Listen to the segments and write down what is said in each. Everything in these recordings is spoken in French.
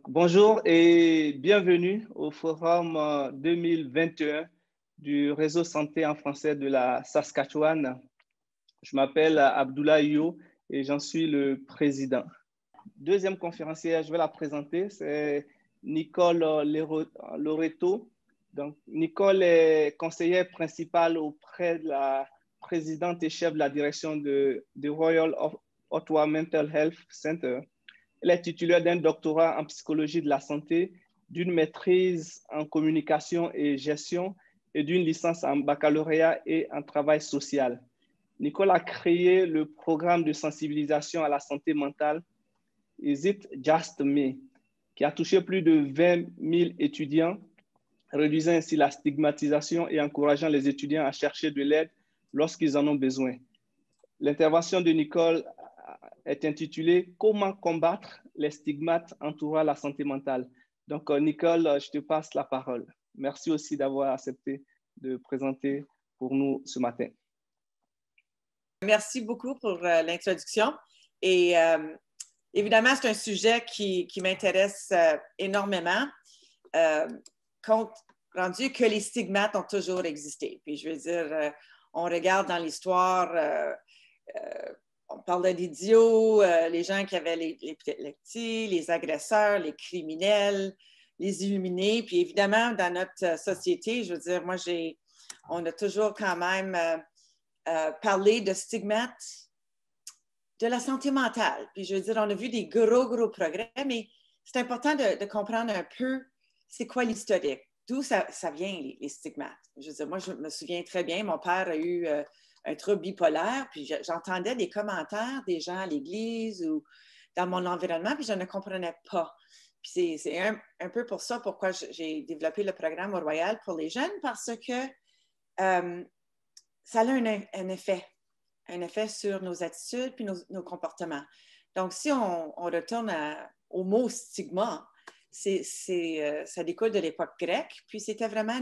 Bonjour et bienvenue au Forum 2021 du Réseau Santé en français de la Saskatchewan. Je m'appelle Abdoulaye Yo et j'en suis le président. Deuxième conférencière, je vais la présenter, c'est Nicole Loreto. Donc, Nicole est conseillère principale auprès de la présidente et chef de la direction du Royal Ottawa Mental Health Center. Elle est titulaire d'un doctorat en psychologie de la santé, d'une maîtrise en communication et gestion et d'une licence en baccalauréat et en travail social. Nicole a créé le programme de sensibilisation à la santé mentale Is It Just Me, qui a touché plus de 20 000 étudiants, réduisant ainsi la stigmatisation et encourageant les étudiants à chercher de l'aide lorsqu'ils en ont besoin. L'intervention de Nicole est intitulée « Comment combattre les stigmates entourant la santé mentale ». Donc, Nicole, je te passe la parole. Merci aussi d'avoir accepté de présenter pour nous ce matin. Merci beaucoup pour l'introduction. Et évidemment, c'est un sujet qui m'intéresse énormément, rendu que les stigmates ont toujours existé. Puis je veux dire, on regarde dans l'histoire, on parle d'idiots, les gens qui avaient les petits, les agresseurs, les criminels, les illuminés. Puis évidemment, dans notre société, je veux dire, on a toujours quand même parlé de stigmates de la santé mentale. Puis je veux dire, on a vu des gros progrès, mais c'est important de comprendre un peu c'est quoi l'historique, d'où ça vient les stigmates. Je veux dire, moi, je me souviens très bien, mon père a eu un trouble bipolaire, puis j'entendais des commentaires des gens à l'église ou dans mon environnement, puis je ne comprenais pas. Puis c'est un peu pour ça pourquoi j'ai développé le programme au Royal pour les jeunes, parce que ça a un effet sur nos attitudes puis nos comportements. Donc, si on retourne au mot stigma, ça découle de l'époque grecque, puis c'était vraiment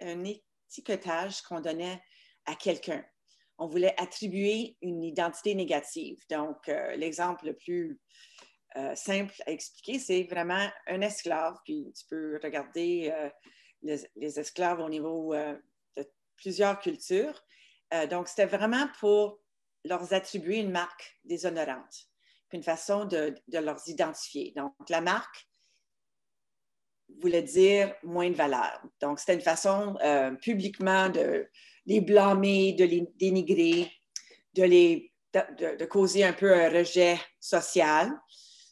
un étiquetage qu'on donnait à quelqu'un. On voulait attribuer une identité négative. Donc, l'exemple le plus simple à expliquer, c'est vraiment un esclave, puis tu peux regarder les esclaves au niveau de plusieurs cultures. Donc, c'était vraiment pour leur attribuer une marque déshonorante, puis une façon de leur identifier. Donc, la marque voulait dire moins de valeur. Donc, c'était une façon publiquement de les blâmer, de les dénigrer, de causer un peu un rejet social.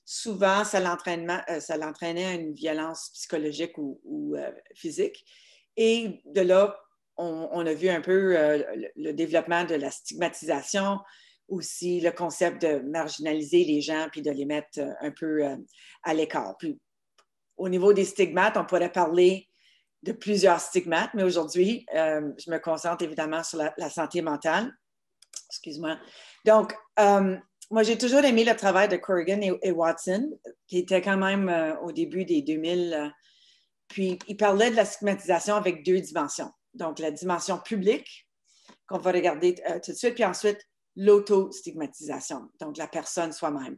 Souvent, ça l'entraînait à une violence psychologique ou physique. Et de là, on a vu un peu le développement de la stigmatisation, aussi le concept de marginaliser les gens puis de les mettre un peu à l'écart. Puis, au niveau des stigmates, on pourrait parler de plusieurs stigmates, mais aujourd'hui, je me concentre évidemment sur la santé mentale. Excuse-moi. Donc, moi, j'ai toujours aimé le travail de Corrigan et Watson, qui était quand même au début des 2000. Puis, ils parlaient de la stigmatisation avec deux dimensions. Donc, la dimension publique, qu'on va regarder tout de suite, puis ensuite, l'auto-stigmatisation, donc la personne soi-même.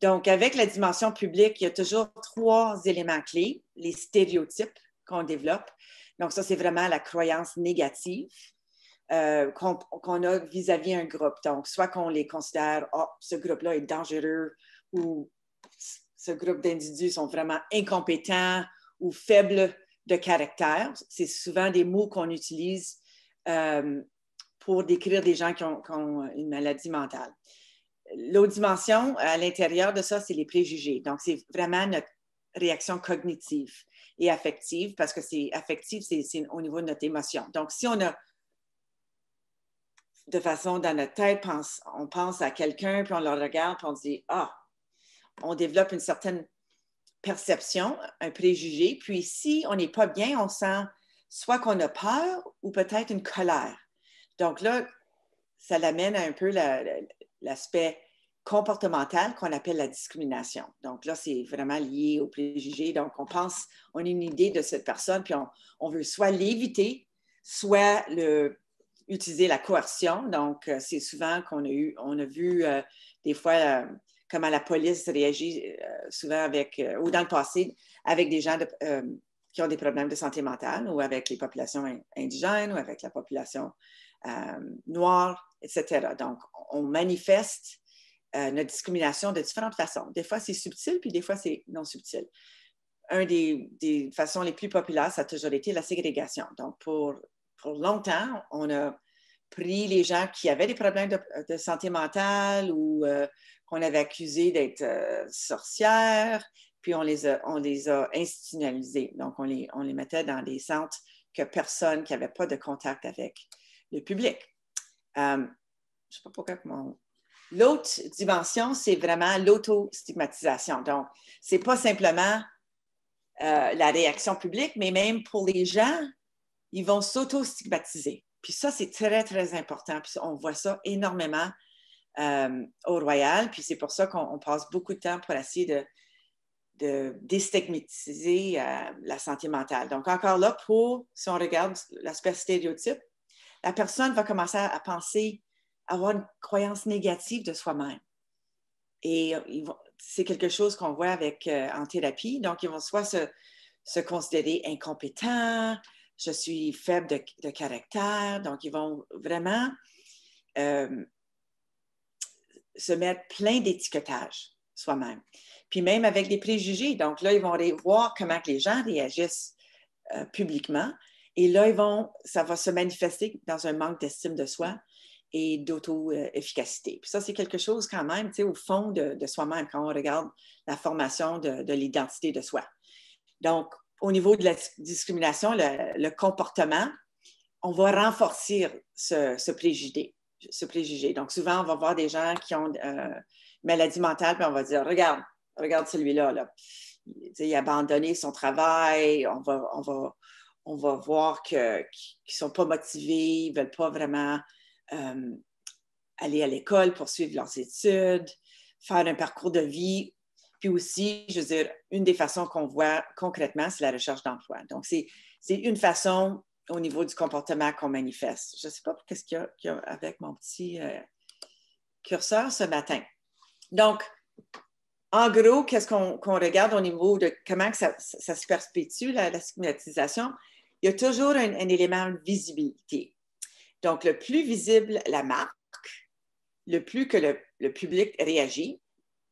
Donc, avec la dimension publique, il y a toujours trois éléments clés, les stéréotypes qu'on développe. Donc, ça, c'est vraiment la croyance négative qu'on a vis-à-vis un groupe. Donc, soit qu'on les considère, oh, ce groupe-là est dangereux, ou ce groupe d'individus sont vraiment incompétents ou faibles de caractère. C'est souvent des mots qu'on utilise pour décrire des gens qui ont une maladie mentale. L'autre dimension, à l'intérieur de ça, c'est les préjugés. Donc, c'est vraiment notre réaction cognitive et affective, parce que c'est affectif, c'est au niveau de notre émotion. Donc, si on a, de façon dans notre tête, on pense à quelqu'un, puis on le regarde, puis on dit, on développe une certaine perception, un préjugé, puis si on n'est pas bien, on sent soit qu'on a peur ou peut-être une colère. Donc là, ça l'amène à un peu l'aspect comportemental qu'on appelle la discrimination. Donc là, c'est vraiment lié au préjugé. Donc, on a une idée de cette personne, puis on veut soit l'éviter, soit utiliser la coercion. Donc, c'est souvent on a vu des fois comment la police réagit souvent avec, ou dans le passé, avec des gens qui ont des problèmes de santé mentale ou avec les populations indigènes ou avec la population noire, etc. Donc, on manifeste notre discrimination de différentes façons. Des fois, c'est subtil, puis des fois, c'est non subtil. Une des façons les plus populaires, ça a toujours été la ségrégation. Donc, pour longtemps, on a pris les gens qui avaient des problèmes de santé mentale ou qu'on avait accusés d'être sorcières, puis on les a institutionnalisés. Donc, on les mettait dans des centres que personne qui n'avait pas de contact avec le public. Je ne sais pas pourquoi L'autre dimension, c'est vraiment l'auto-stigmatisation. Donc, ce n'est pas simplement la réaction publique, mais même pour les gens, ils vont s'auto-stigmatiser. Puis ça, c'est très, très important. Puis on voit ça énormément au Royal. Puis c'est pour ça qu'on passe beaucoup de temps pour essayer de déstigmatiser la santé mentale. Donc, encore là, si on regarde l'aspect stéréotype, la personne va commencer à penser, avoir une croyance négative de soi-même. Et c'est quelque chose qu'on voit en thérapie. Donc, ils vont soit se considérer incompétents, je suis faible de caractère. Donc, ils vont vraiment se mettre plein d'étiquetages soi-même. Puis même avec des préjugés. Donc là, ils vont voir comment que les gens réagissent publiquement. Et là, ça va se manifester dans un manque d'estime de soi et d'auto-efficacité. Puis ça, c'est quelque chose quand même, tu sais, au fond de soi-même, quand on regarde la formation de l'identité de soi. Donc, au niveau de la discrimination, le comportement, on va renforcer ce préjugé. Donc, souvent, on va voir des gens qui ont une maladie mentale, puis on va dire, regarde celui-là, là. Il a abandonné son travail, on va voir qu'ils ne sont pas motivés, ils ne veulent pas vraiment aller à l'école, poursuivre leurs études, faire un parcours de vie. Puis aussi, je veux dire, une des façons qu'on voit concrètement, c'est la recherche d'emploi. Donc, c'est une façon au niveau du comportement qu'on manifeste. Je ne sais pas qu'est-ce qu'il y a avec mon petit curseur ce matin. Donc, en gros, qu'est-ce qu'on regarde au niveau de comment que ça se perpétue, la stigmatisation? Il y a toujours un élément de visibilité. Donc, le plus visible la marque, le plus que le public réagit,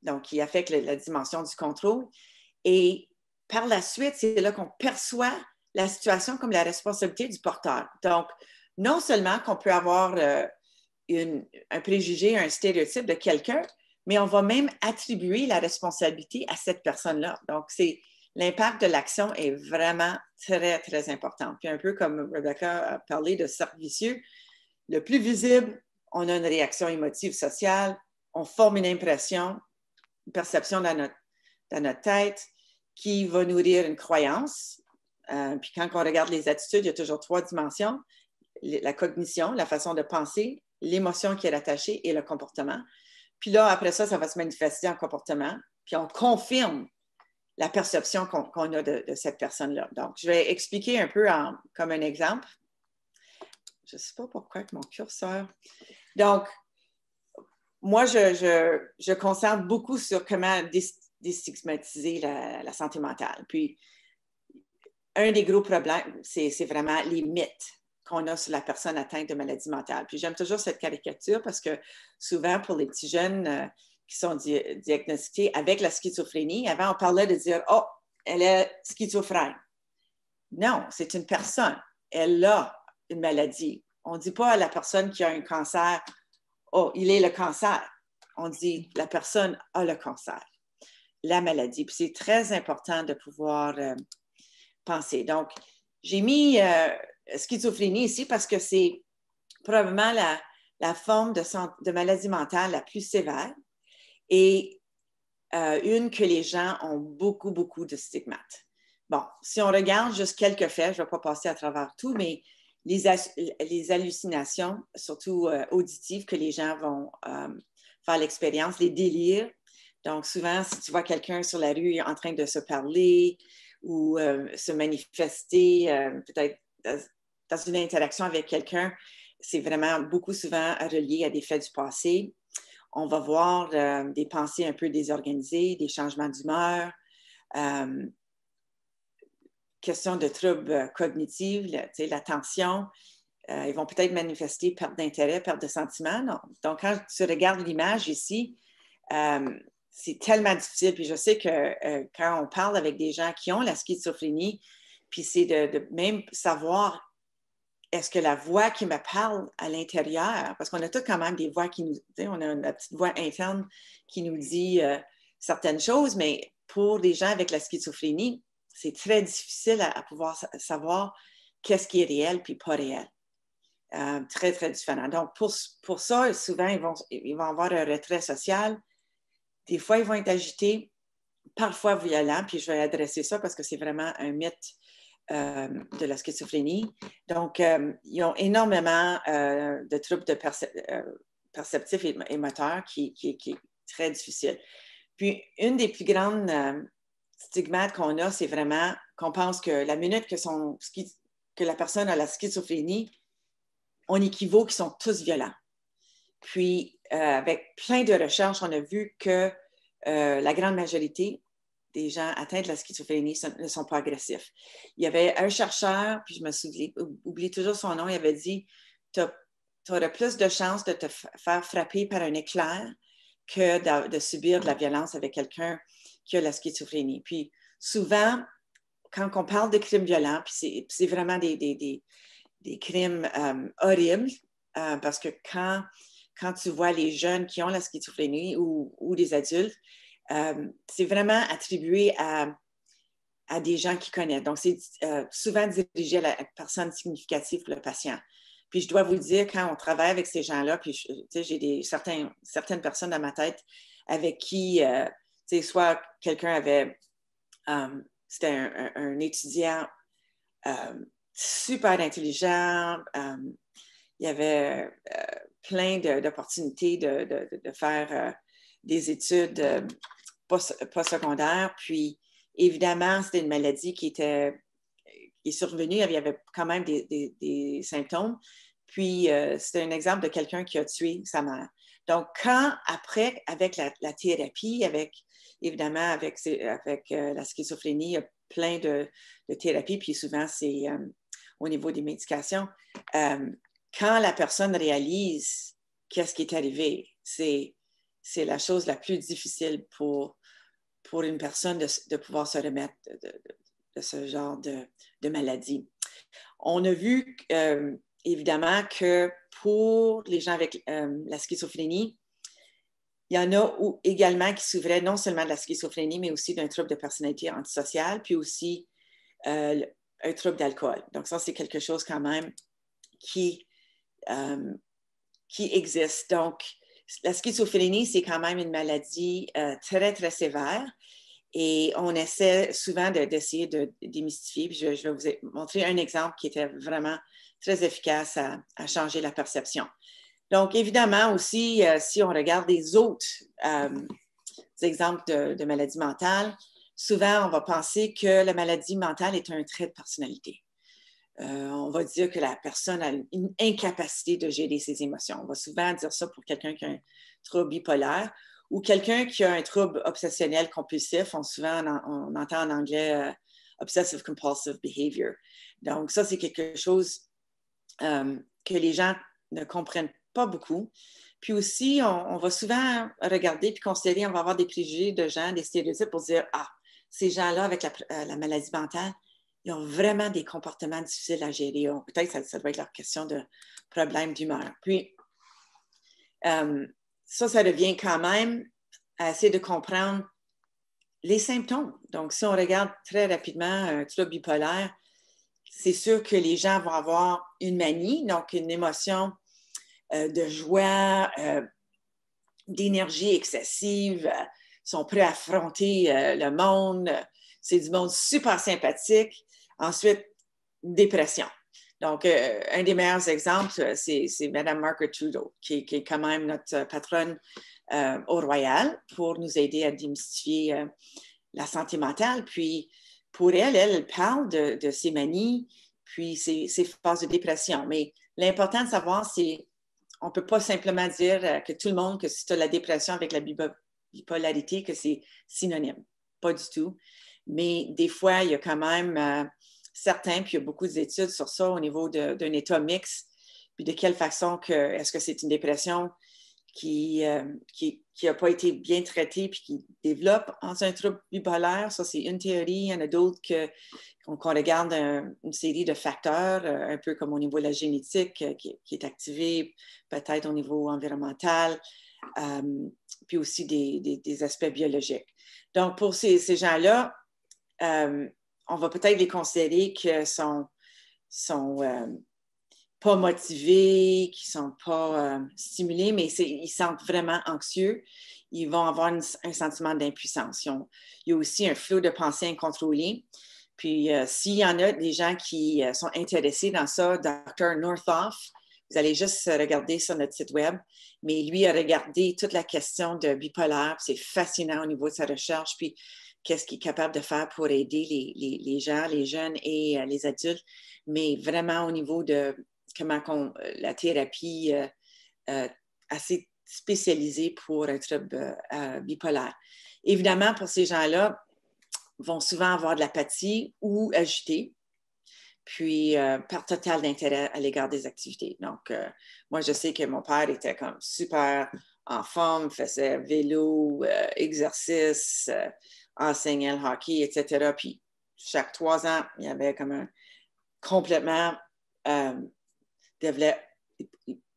donc qui affecte la dimension du contrôle. Et par la suite, c'est là qu'on perçoit la situation comme la responsabilité du porteur. Donc, non seulement qu'on peut avoir un préjugé, un stéréotype de quelqu'un, mais on va même attribuer la responsabilité à cette personne-là. Donc, l'impact de l'action est vraiment très, très important. Puis un peu comme Rebecca a parlé de cercle vicieux, le plus visible, on a une réaction émotive sociale, on forme une impression, une perception dans notre tête qui va nourrir une croyance. Puis quand on regarde les attitudes, il y a toujours 3 dimensions. La cognition, la façon de penser, l'émotion qui est rattachée et le comportement. Puis là, après ça, ça va se manifester en comportement. Puis on confirme la perception qu'on a de cette personne-là. Donc, je vais expliquer un peu comme un exemple. Je ne sais pas pourquoi avec mon curseur. Donc, moi, je concentre beaucoup sur comment déstigmatiser la santé mentale. Puis, un des gros problèmes, c'est vraiment les mythes qu'on a sur la personne atteinte de maladie mentale. Puis, j'aime toujours cette caricature parce que souvent, pour les petits jeunes qui sont diagnostiqués avec la schizophrénie, avant, on parlait de dire « Oh, elle est schizophrène ». Non, c'est une personne. Elle a une maladie. On ne dit pas à la personne qui a un cancer « Oh, il est le cancer ». On dit « La personne a le cancer ». La maladie. Puis c'est très important de pouvoir penser. Donc, j'ai mis schizophrénie ici parce que c'est probablement la forme de maladie mentale la plus sévère et une que les gens ont beaucoup, beaucoup de stigmates. Bon, si on regarde juste quelques faits, je ne vais pas passer à travers tout, mais les hallucinations, surtout auditives, que les gens vont faire l'expérience, les délires. Donc, souvent, si tu vois quelqu'un sur la rue en train de se parler ou se manifester, peut-être dans une interaction avec quelqu'un, c'est vraiment beaucoup souvent relié à des faits du passé. On va voir des pensées un peu désorganisées, des changements d'humeur, question de troubles cognitifs, l'attention. Ils vont peut-être manifester perte d'intérêt, perte de sentiment. Non. Donc, quand tu regardes l'image ici, c'est tellement difficile. Puis je sais que quand on parle avec des gens qui ont la schizophrénie, puis c'est de même savoir est-ce que la voix qui me parle à l'intérieur, parce qu'on a tous quand même des voix qui nous, on a une petite voix interne qui nous dit certaines choses, mais pour des gens avec la schizophrénie, c'est très difficile à pouvoir savoir qu'est-ce qui est réel puis pas réel. Très, très différent. Donc, pour ça, souvent, ils vont avoir un retrait social. Des fois, ils vont être agités, parfois violents, puis je vais adresser ça parce que c'est vraiment un mythe de la schizophrénie. Donc, ils ont énormément de troubles perceptifs et moteurs qui est très difficile. Puis, une des plus grandes stigmates qu'on a, c'est vraiment qu'on pense que la minute que la personne a la schizophrénie, on équivaut qu'ils sont tous violents. Puis, avec plein de recherches, on a vu que la grande majorité des gens atteints de la schizophrénie ne sont pas agressifs. Il y avait un chercheur, puis je me oublie toujours son nom, il avait dit tu auras plus de chances de te faire frapper par un éclair que de subir de la violence avec quelqu'un qui a la schizophrénie. Puis souvent, quand on parle de crimes violents, puis c'est vraiment des crimes horribles, parce que quand tu vois les jeunes qui ont la schizophrénie ou des adultes, c'est vraiment attribué à des gens qui connaissent. Donc, c'est souvent dirigé à la personne significative pour le patient. Puis, je dois vous dire, quand on travaille avec ces gens-là, puis j'ai certaines personnes dans ma tête avec qui, soit quelqu'un avait, c'était un étudiant super intelligent, il y avait plein d'opportunités de faire des études postsecondaires. Puis, évidemment, c'était une maladie qui est survenue. Il y avait quand même des symptômes. Puis, c'était un exemple de quelqu'un qui a tué sa mère. Donc, après, avec la thérapie, évidemment, avec la schizophrénie, il y a plein de thérapies. Puis, souvent, c'est au niveau des médications. Quand la personne réalise qu'est-ce qui est arrivé, c'est la chose la plus difficile pour une personne de pouvoir se remettre de ce genre de maladie. On a vu, évidemment, que pour les gens avec la schizophrénie, il y en a également qui souffraient non seulement de la schizophrénie, mais aussi d'un trouble de personnalité antisociale, puis aussi un trouble d'alcool. Donc, ça, c'est quelque chose quand même qui existe. Donc, la schizophrénie, c'est quand même une maladie très, très sévère et on essaie souvent d'essayer de démystifier. Puis je vais vous montrer un exemple qui était vraiment très efficace à changer la perception. Donc, évidemment aussi, si on regarde des autres exemples de maladies mentales, souvent, on va penser que la maladie mentale est un trait de personnalité. On va dire que la personne a une incapacité de gérer ses émotions. On va souvent dire ça pour quelqu'un qui a un trouble bipolaire ou quelqu'un qui a un trouble obsessionnel compulsif. On entend en anglais obsessive compulsive behavior. Donc, ça, c'est quelque chose que les gens ne comprennent pas beaucoup. Puis aussi, on va souvent regarder puis considérer, on va avoir des préjugés de gens, des stéréotypes pour dire, ces gens-là avec la maladie mentale, ils ont vraiment des comportements difficiles à gérer. Peut-être que ça doit être leur question de problème d'humeur. Puis, ça revient quand même à essayer de comprendre les symptômes. Donc, si on regarde très rapidement un trouble bipolaire, c'est sûr que les gens vont avoir une manie, donc une émotion de joie, d'énergie excessive, sont prêts à affronter le monde. C'est du monde super sympathique. Ensuite, dépression. Donc, un des meilleurs exemples, c'est Mme Margaret Trudeau, qui est quand même notre patronne au Royal pour nous aider à démystifier la santé mentale. Puis, pour elle parle de ses manies, puis ses phases de dépression. Mais l'important de savoir, c'est on ne peut pas simplement dire que tout le monde, que si tu as la dépression avec la bipolarité, que c'est synonyme. Pas du tout. Mais des fois, il y a quand même certains, puis il y a beaucoup d'études sur ça au niveau d'un état mixte, puis de quelle façon est-ce que c'est une dépression qui n'a pas été bien traitée puis qui développe en un trouble bipolaire. Ça, c'est une théorie. Il y en a d'autres qu'on regarde une série de facteurs, un peu comme au niveau de la génétique qui est activée, peut-être au niveau environnemental, puis aussi des aspects biologiques. Donc, pour ces gens-là, on va peut-être les considérer qu'ils sont pas motivés, qui ne sont pas stimulés, mais ils se sentent vraiment anxieux. Ils vont avoir un sentiment d'impuissance. Il y a aussi un flot de pensée incontrôlé. Puis, s'il y en a des gens qui sont intéressés dans ça, Dr. Northoff, vous allez juste regarder sur notre site web, mais lui a regardé toute la question de bipolaire. C'est fascinant au niveau de sa recherche, puis qu'est-ce qu'il est capable de faire pour aider les gens, les jeunes et les adultes, mais vraiment au niveau de comment la thérapie assez spécialisée pour un trouble bipolaire. Évidemment, pour ces gens-là, vont souvent avoir de l'apathie ou agiter, puis par total d'intérêt à l'égard des activités. Donc, moi, je sais que mon père était comme super en forme, faisait vélo, exercice, enseignait le hockey, etc. Puis, chaque 3 ans, il y avait comme un complètement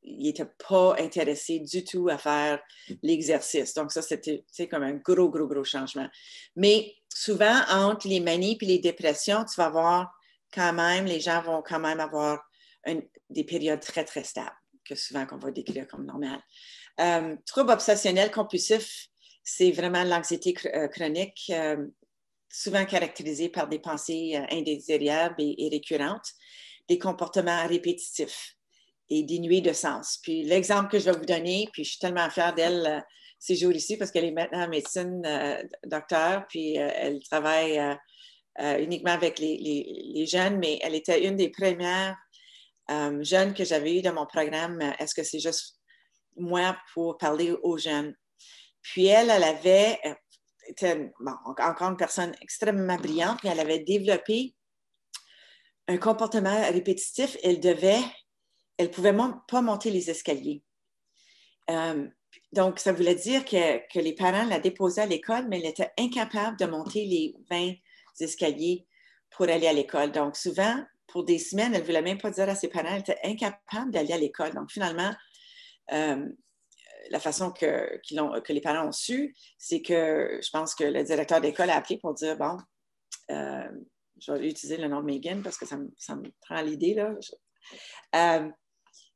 il n'était pas intéressé du tout à faire l'exercice. Donc, ça, c'était comme un gros changement. Mais souvent, entre les manies et les dépressions, tu vas voir quand même, les gens vont quand même avoir des périodes très, très stables, que souvent qu'on va décrire comme normales. Trouble obsessionnel compulsif, c'est vraiment l'anxiété chronique, souvent caractérisée par des pensées indésirables et récurrentes, des comportements répétitifs et dénués de sens. Puis l'exemple que je vais vous donner, puis je suis tellement fière d'elle ces jours ici parce qu'elle est maintenant en médecine docteur, puis elle travaille uniquement avec les jeunes, mais elle était une des premières jeunes que j'avais eues dans mon programme. Est-ce que c'est juste moi pour parler aux jeunes? Puis elle était encore une personne extrêmement brillante, mais elle avait développé un comportement répétitif. Elle ne pouvait pas monter les escaliers. Donc, ça voulait dire que les parents la déposaient à l'école, mais elle était incapable de monter les 20 escaliers pour aller à l'école. Donc, souvent, pour des semaines, elle ne voulait même pas dire à ses parents, elle était incapable d'aller à l'école. Donc, finalement, la façon que les parents ont su, c'est que je pense que le directeur d'école a appelé pour dire, bon, je vais utiliser le nom de Megan parce que ça me prend l'idée, là.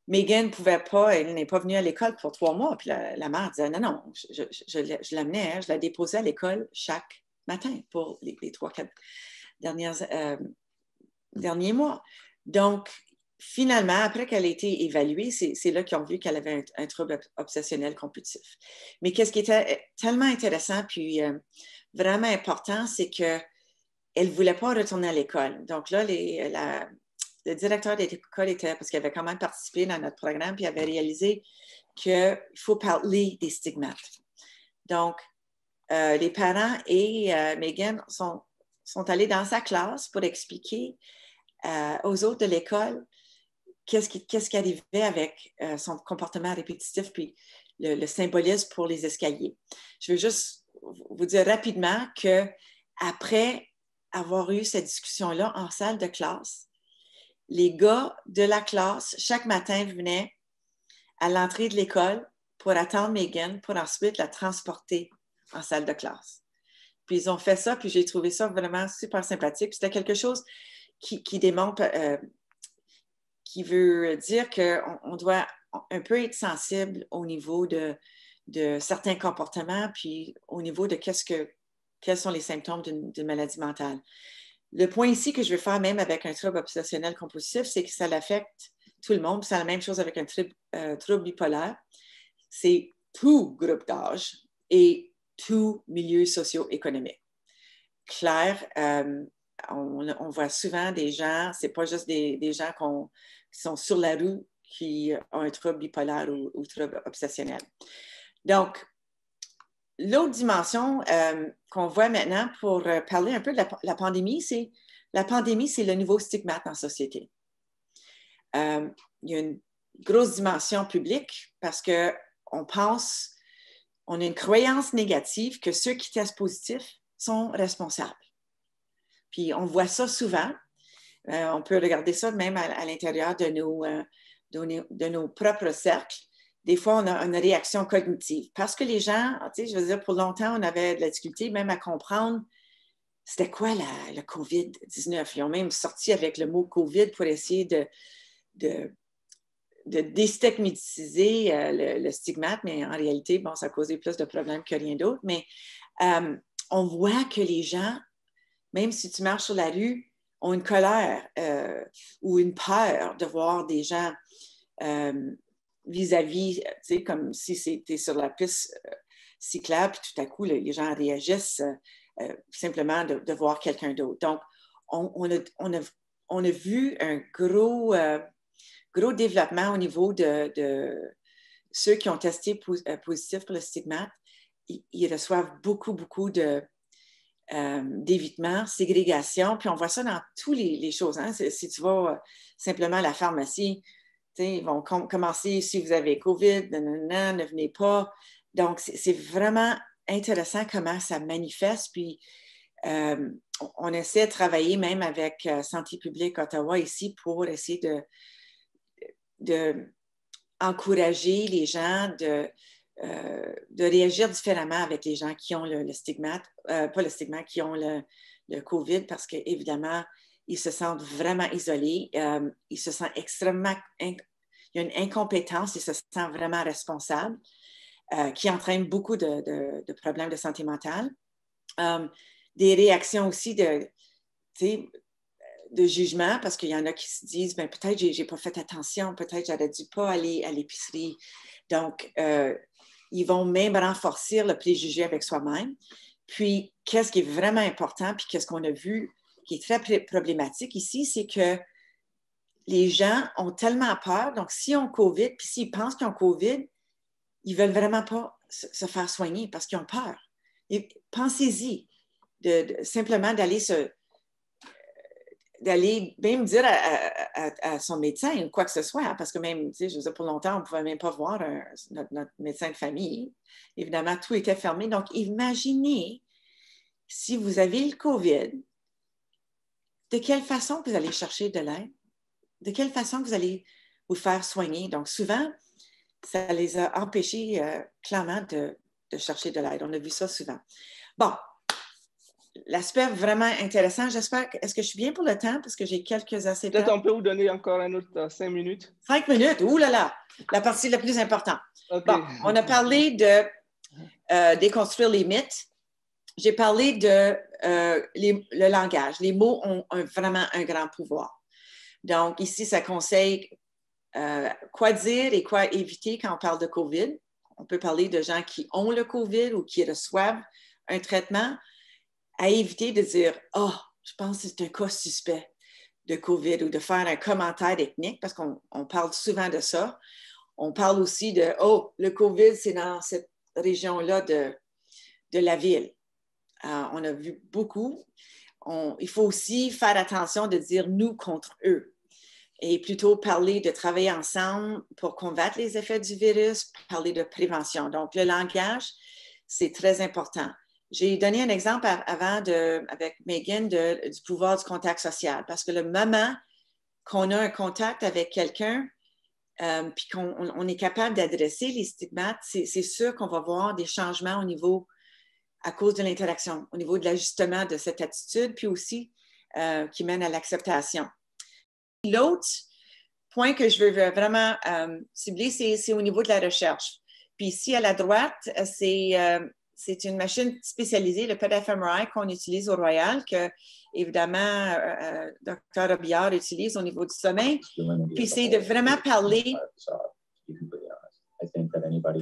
Megan ne pouvait pas, elle n'est pas venue à l'école pour 3 mois. Puis la mère disait, non, je l'amenais, je la déposais à l'école chaque matin pour les 3-4 derniers mois. Donc, finalement, après qu'elle a été évaluée, c'est là qu'ils ont vu qu'elle avait un trouble obsessionnel compulsif. Mais qu'est-ce qui était tellement intéressant puis vraiment important, c'est qu'elle ne voulait pas retourner à l'école. Donc là, le directeur de l'école était, parce qu'il avait quand même participé dans notre programme, puis il avait réalisé qu'il faut parler des stigmates. Donc, les parents et Megan sont allés dans sa classe pour expliquer aux autres de l'école qu'est-ce qui arrivait avec son comportement répétitif, puis le symbolisme pour les escaliers. Je veux juste vous dire rapidement qu'après avoir eu cette discussion-là en salle de classe, les gars de la classe, chaque matin, venaient à l'entrée de l'école pour attendre Megan, pour ensuite la transporter en salle de classe. Puis ils ont fait ça, puis j'ai trouvé ça vraiment super sympathique. C'était quelque chose qui démontre, qui veut dire qu'on doit un peu être sensible au niveau de certains comportements, puis au niveau de quels sont les symptômes d'une maladie mentale. Le point ici que je veux faire, même avec un trouble obsessionnel compulsif, c'est que ça l'affecte tout le monde. C'est la même chose avec un trouble bipolaire. C'est tout groupe d'âge et tout milieu socio-économique. Claire, on voit souvent des gens, c'est pas juste des gens qui sont sur la rue qui ont un trouble bipolaire ou trouble obsessionnel. Donc, l'autre dimension qu'on voit maintenant pour parler un peu de la pandémie, c'est le nouveau stigmate en société. Il y a une grosse dimension publique parce qu'on a une croyance négative que ceux qui testent positifs sont responsables. Puis on voit ça souvent. On peut regarder ça même à l'intérieur de nos propres cercles. Des fois, on a une réaction cognitive. Parce que les gens, tu sais, je veux dire, pour longtemps, on avait de la difficulté même à comprendre c'était quoi le COVID-19. Ils ont même sorti avec le mot COVID pour essayer de déstigmatiser le stigmate, mais en réalité, bon, ça a causé plus de problèmes que rien d'autre. Mais on voit que les gens, même si tu marches sur la rue, ont une colère ou une peur de voir des gens vis-à-vis, tu sais, comme si c'était sur la piste cyclable, puis tout à coup, les gens réagissent simplement de voir quelqu'un d'autre. Donc, on a vu un gros développement au niveau de ceux qui ont testé positif pour le stigmate. Ils reçoivent beaucoup d'évitement, ségrégation, puis on voit ça dans toutes les choses. Hein? Si tu vas simplement à la pharmacie, ils vont commencer, si vous avez COVID, ne venez pas. Donc, c'est vraiment intéressant comment ça manifeste, puis on essaie de travailler même avec Santé publique Ottawa ici pour essayer de encourager les gens de réagir différemment avec les gens qui ont le stigmate, pas le stigmate, qui ont le COVID, parce qu'évidemment, ils se sentent vraiment isolés, ils se sentent extrêmement... Il y a une incompétence, ils se sentent vraiment responsables, qui entraîne beaucoup de problèmes de santé mentale. Des réactions aussi de jugement, parce qu'il y en a qui se disent, ben, peut-être je n'ai pas fait attention, peut-être j'aurais dû pas aller à l'épicerie. Donc, ils vont même renforcer le préjugé avec soi-même. Puis, qu'est-ce qui est vraiment important, puis qu'est-ce qu'on a vu qui est très problématique ici, c'est que les gens ont tellement peur. Donc, s'ils ont COVID, puis s'ils pensent qu'ils ont COVID, ils ne veulent vraiment pas se faire soigner parce qu'ils ont peur. Pensez-y, simplement d'aller même dire à son médecin ou quoi que ce soit, hein, parce que même, tu sais, je veux dire, pour longtemps, on ne pouvait même pas voir notre médecin de famille. Évidemment, tout était fermé. Donc, imaginez si vous avez le COVID, de quelle façon vous allez chercher de l'aide? De quelle façon vous allez vous faire soigner? Donc, souvent, ça les a empêchés clairement de chercher de l'aide. On a vu ça souvent. Bon, l'aspect vraiment intéressant, j'espère. Est-ce que je suis bien pour le temps? Parce que j'ai quelques assez de temps. Peut-être on peut vous donner encore un autre 5 minutes. 5 minutes? Ouh là là! La partie la plus importante. Okay. Bon, on a parlé de déconstruire les mythes. J'ai parlé de le langage. Les mots ont vraiment un grand pouvoir. Donc, ici, ça conseille quoi dire et quoi éviter quand on parle de COVID. On peut parler de gens qui ont le COVID ou qui reçoivent un traitement, à éviter de dire « Ah, oh, je pense que c'est un cas suspect de COVID » ou de faire un commentaire ethnique, parce qu'on parle souvent de ça. On parle aussi de « Oh, le COVID, c'est dans cette région-là de la ville. » On a vu beaucoup. Il faut aussi faire attention de dire « nous contre eux ». Et plutôt parler de travailler ensemble pour combattre les effets du virus, parler de prévention. Donc, le langage, c'est très important. J'ai donné un exemple avant avec Megan du pouvoir du contact social, parce que le moment qu'on a un contact avec quelqu'un, puis qu'on est capable d'adresser les stigmates, c'est sûr qu'on va voir des changements au niveau, à cause de l'interaction, au niveau de l'ajustement de cette attitude, puis aussi qui mène à l'acceptation. L'autre point que je veux vraiment cibler, c'est au niveau de la recherche. Puis ici, à la droite, c'est une machine spécialisée, le PET-fMRI, qu'on utilise au Royal, que, évidemment, Dr. Robillard utilise au niveau du sommeil. Puis c'est de vraiment parler...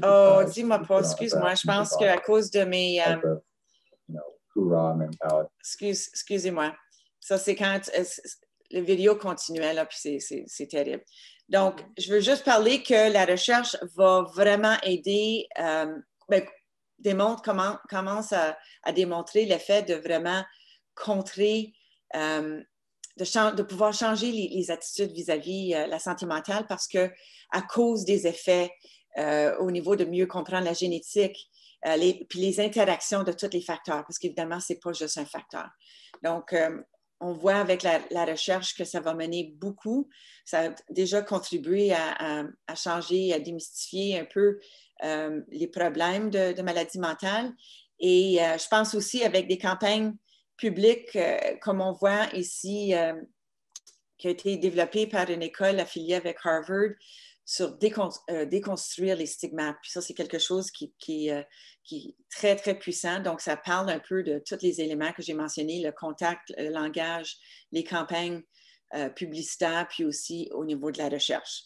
Oh, dis-moi pas, excuse-moi, je pense qu'à cause de mes... Excusez-moi. Ça, c'est quand... les vidéos continuaient, là, puis c'est terrible. Donc, je veux juste parler que la recherche va vraiment aider, commence à démontrer l'effet de vraiment contrer, de pouvoir changer les attitudes vis-à-vis la santé mentale parce que à cause des effets au niveau de mieux comprendre la génétique, puis les interactions de tous les facteurs, parce qu'évidemment, ce n'est pas juste un facteur. Donc, on voit avec la recherche que ça va mener beaucoup. Ça a déjà contribué à changer, à démystifier un peu les problèmes de maladie mentale. Et je pense aussi avec des campagnes publiques, comme on voit ici, qui a été développée par une école affiliée avec Harvard, sur déconstruire les stigmates. Puis ça, c'est quelque chose qui est très, très puissant. Donc, ça parle un peu de tous les éléments que j'ai mentionnés, le contact, le langage, les campagnes publicitaires, puis aussi au niveau de la recherche.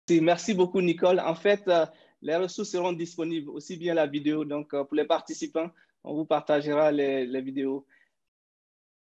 Merci beaucoup, Nicole. En fait, les ressources seront disponibles, aussi bien la vidéo. Donc, pour les participants, on vous partagera les vidéos.